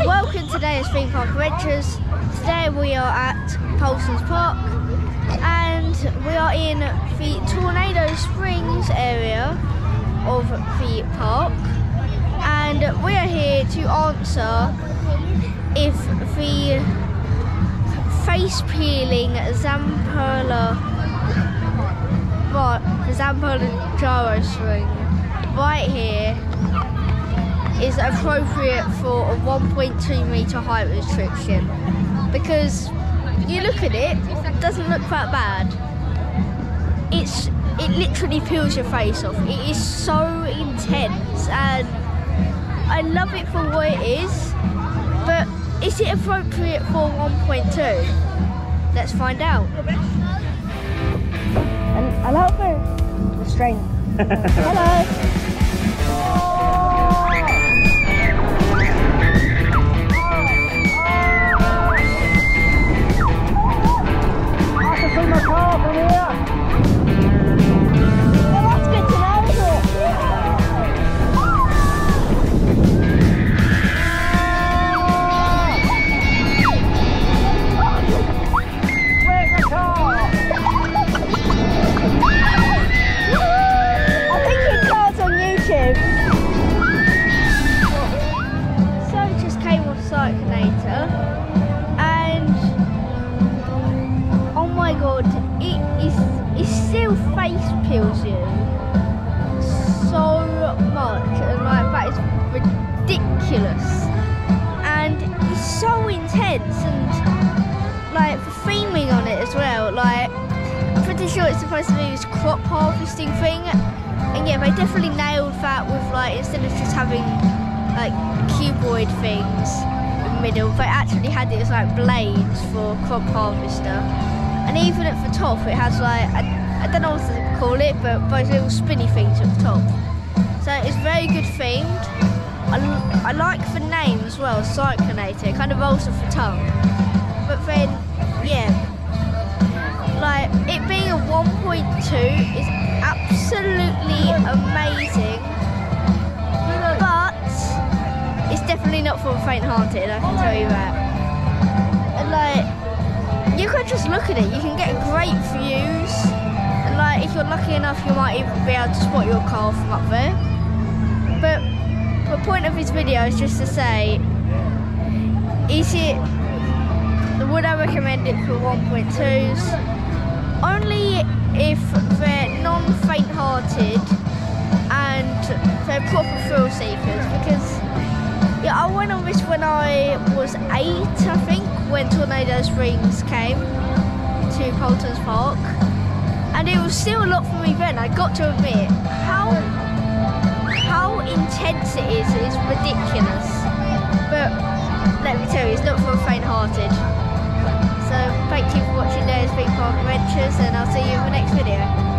Welcome to today's Theme Park Adventures. Today we are at Paultons Park and we are in the Tornado Springs area of the park, and we are here to answer if the face peeling Zamperla gyrostring right here is appropriate for a 1.2 metre height restriction, because you look at it, it doesn't look that bad. It literally peels your face off. It is so intense and I love it for what it is, but is it appropriate for 1.2? Let's find out. And I love the string. Hello. Cyclonator, and oh my god, it still face peels you so much, and like that is ridiculous, and it's so intense, and like the theming on it as well, like I'm pretty sure it's supposed to be this crop harvesting thing, and yeah, they definitely nailed that with like, instead of just having like cuboid things in the middle, they actually had it as like blades for crop harvester, and even at the top it has like, I don't know what to call it, but those little spinny things at the top. So it's very good themed. I like the name as well, Cyclonator. It kind of rolls off the tongue. But then, yeah, like it being a 1.2 is absolutely amazing. It's definitely not for the faint-hearted, I can tell you that. And like, you can just look at it, you can get great views, and like, if you're lucky enough, you might even be able to spot your car from up there. But the point of this video is just to say, would I recommend it for 1.2s? Only if they're non-faint-hearted and they're proper thrill seekers, because yeah, I went on this when I was 8, I think, when Tornado Springs came to Paultons Park, and it was still a lot for me then. I got to admit, how intense it is ridiculous. But let me tell you, it's not for the faint-hearted. So thank you for watching today's Theme Park Adventures, and I'll see you in the next video.